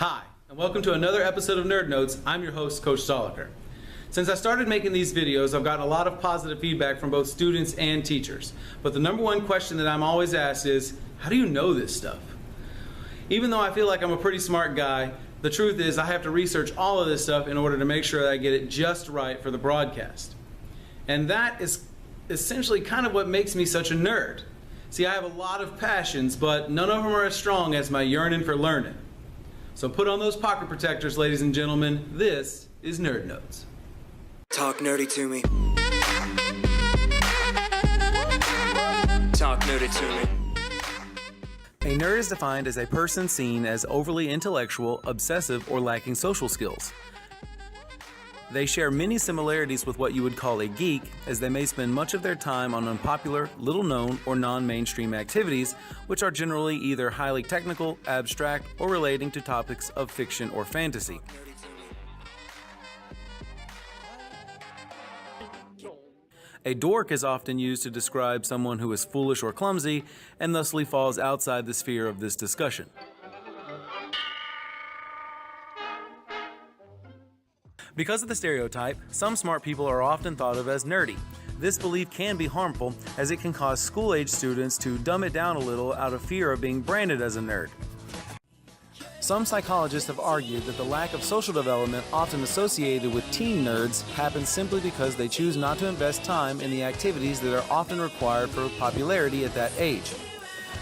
Hi, and welcome to another episode of Nerd Notes. I'm your host, Coach Stahlecker. Since I started making these videos, I've gotten a lot of positive feedback from both students and teachers. But the number one question that I'm always asked is, how do you know this stuff? Even though I feel like I'm a pretty smart guy, the truth is I have to research all of this stuff in order to make sure that I get it just right for the broadcast. And that is essentially kind of what makes me such a nerd. See, I have a lot of passions, but none of them are as strong as my yearning for learning. So put on those pocket protectors, ladies and gentlemen. This is Nerd Notes. Talk nerdy to me. Talk nerdy to me. A nerd is defined as a person seen as overly intellectual, obsessive, or lacking social skills. They share many similarities with what you would call a geek, as they may spend much of their time on unpopular, little-known, or non-mainstream activities, which are generally either highly technical, abstract, or relating to topics of fiction or fantasy. A dork is often used to describe someone who is foolish or clumsy, and thusly falls outside the sphere of this discussion. Because of the stereotype, some smart people are often thought of as nerdy. This belief can be harmful, as it can cause school-age students to dumb it down a little out of fear of being branded as a nerd. Some psychologists have argued that the lack of social development often associated with teen nerds happens simply because they choose not to invest time in the activities that are often required for popularity at that age.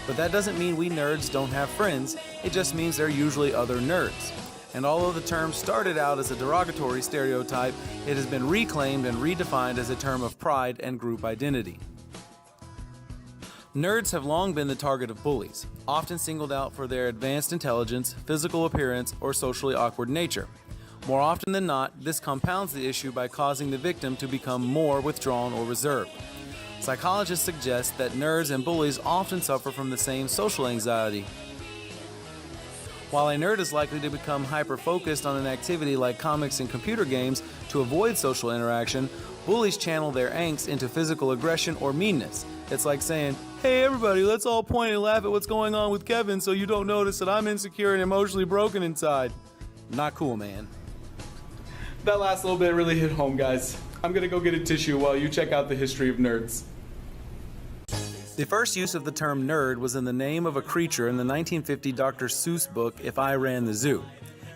But that doesn't mean we nerds don't have friends, it just means they're usually other nerds. And although the term started out as a derogatory stereotype, it has been reclaimed and redefined as a term of pride and group identity. Nerds have long been the target of bullies, often singled out for their advanced intelligence, physical appearance, or socially awkward nature. More often than not, this compounds the issue by causing the victim to become more withdrawn or reserved. Psychologists suggest that nerds and bullies often suffer from the same social anxiety. While a nerd is likely to become hyper-focused on an activity like comics and computer games to avoid social interaction, bullies channel their angst into physical aggression or meanness. It's like saying, "Hey everybody, let's all point and laugh at what's going on with Kevin so you don't notice that I'm insecure and emotionally broken inside." Not cool, man. That last little bit really hit home, guys. I'm gonna go get a tissue while you check out the history of nerds. The first use of the term nerd was in the name of a creature in the 1950 Dr. Seuss book, If I Ran the Zoo.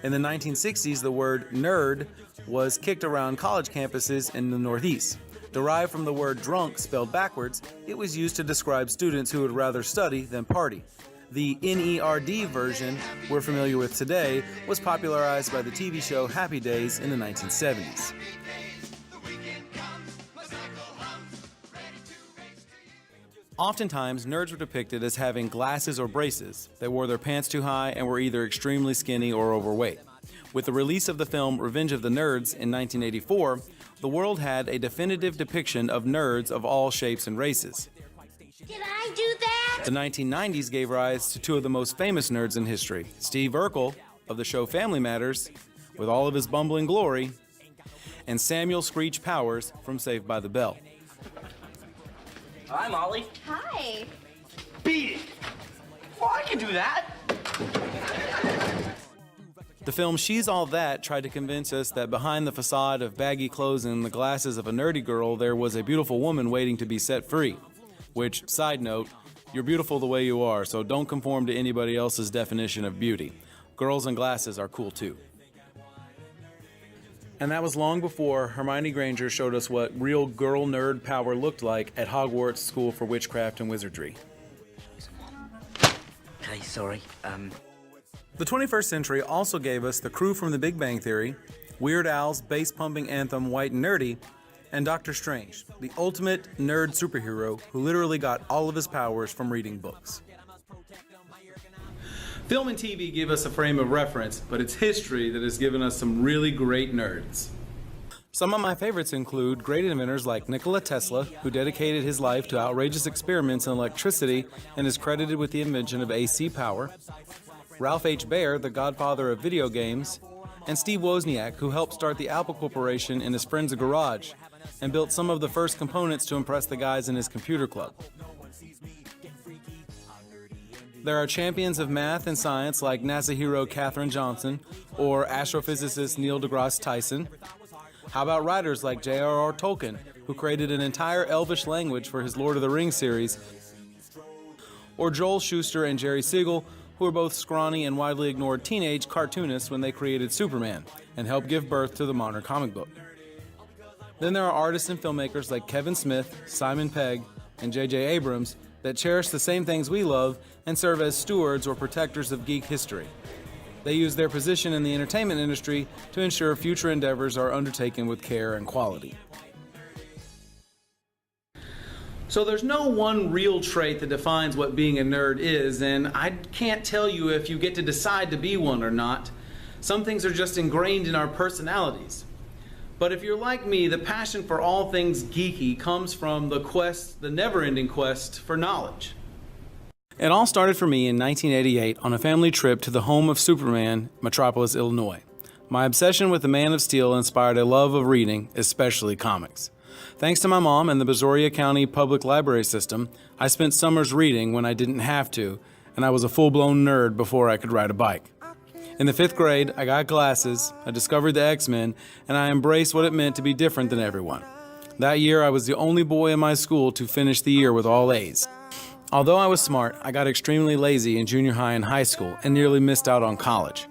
In the 1960s, the word nerd was kicked around college campuses in the Northeast. Derived from the word drunk spelled backwards, it was used to describe students who would rather study than party. The NERD version we're familiar with today was popularized by the TV show Happy Days in the 1970s. Oftentimes, nerds were depicted as having glasses or braces. They wore their pants too high and were either extremely skinny or overweight. With the release of the film Revenge of the Nerds in 1984, the world had a definitive depiction of nerds of all shapes and races. Did I do that? The 1990s gave rise to two of the most famous nerds in history, Steve Urkel of the show Family Matters, with all of his bumbling glory, and Samuel Screech Powers from Saved by the Bell. Hi, Molly. Hi. Beat it! Well, I can do that. The film She's All That tried to convince us that behind the facade of baggy clothes and the glasses of a nerdy girl, there was a beautiful woman waiting to be set free. Which, side note, you're beautiful the way you are, so don't conform to anybody else's definition of beauty. Girls in glasses are cool too. And that was long before Hermione Granger showed us what real girl nerd power looked like at Hogwarts School for Witchcraft and Wizardry. Hey, sorry. The 21st century also gave us the crew from The Big Bang Theory, Weird Al's bass-pumping anthem White and Nerdy, and Doctor Strange, the ultimate nerd superhero who literally got all of his powers from reading books. Film and TV give us a frame of reference, but it's history that has given us some really great nerds. Some of my favorites include great inventors like Nikola Tesla, who dedicated his life to outrageous experiments in electricity and is credited with the invention of AC power, Ralph H. Baer, the godfather of video games, and Steve Wozniak, who helped start the Apple Corporation in his friend's garage and built some of the first components to impress the guys in his computer club. There are champions of math and science like NASA hero Katherine Johnson or astrophysicist Neil deGrasse Tyson. How about writers like J.R.R. Tolkien, who created an entire Elvish language for his Lord of the Rings series, or Joel Shuster and Jerry Siegel, who are both scrawny and widely ignored teenage cartoonists when they created Superman and helped give birth to the modern comic book. Then there are artists and filmmakers like Kevin Smith, Simon Pegg, and J.J. Abrams that cherish the same things we love and serve as stewards or protectors of geek history. They use their position in the entertainment industry to ensure future endeavors are undertaken with care and quality. So there's no one real trait that defines what being a nerd is, and I can't tell you if you get to decide to be one or not. Some things are just ingrained in our personalities. But if you're like me, the passion for all things geeky comes from the never-ending quest for knowledge. It all started for me in 1988 on a family trip to the home of Superman, Metropolis, Illinois. My obsession with the Man of Steel inspired a love of reading, especially comics. Thanks to my mom and the Brazoria County Public Library System, I spent summers reading when I didn't have to, and I was a full-blown nerd before I could ride a bike. In the 5th grade, I got glasses, I discovered the X-Men, and I embraced what it meant to be different than everyone. That year, I was the only boy in my school to finish the year with all A's. Although I was smart, I got extremely lazy in junior high and high school and nearly missed out on college.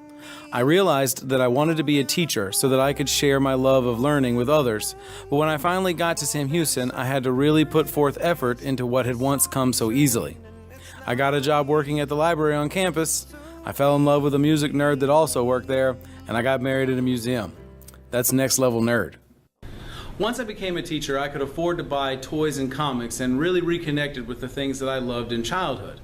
I realized that I wanted to be a teacher so that I could share my love of learning with others, but when I finally got to Sam Houston, I had to really put forth effort into what had once come so easily. I got a job working at the library on campus, I fell in love with a music nerd that also worked there, and I got married at a museum. That's next level nerd. Once I became a teacher, I could afford to buy toys and comics and really reconnected with the things that I loved in childhood.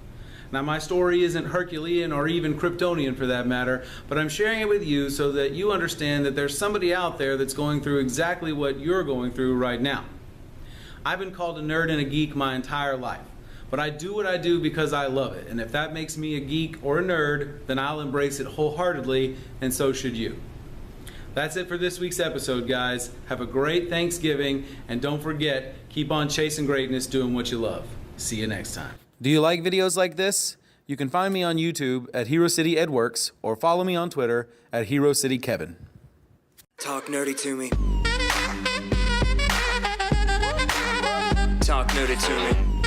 Now, my story isn't Herculean or even Kryptonian for that matter, but I'm sharing it with you so that you understand that there's somebody out there that's going through exactly what you're going through right now. I've been called a nerd and a geek my entire life, but I do what I do because I love it, and if that makes me a geek or a nerd, then I'll embrace it wholeheartedly, and so should you. That's it for this week's episode, guys. Have a great Thanksgiving, and don't forget, keep on chasing greatness, doing what you love. See you next time. Do you like videos like this? You can find me on YouTube at Hero City EdWorks or follow me on Twitter at Hero City Kevin. Talk nerdy to me. Talk nerdy to me.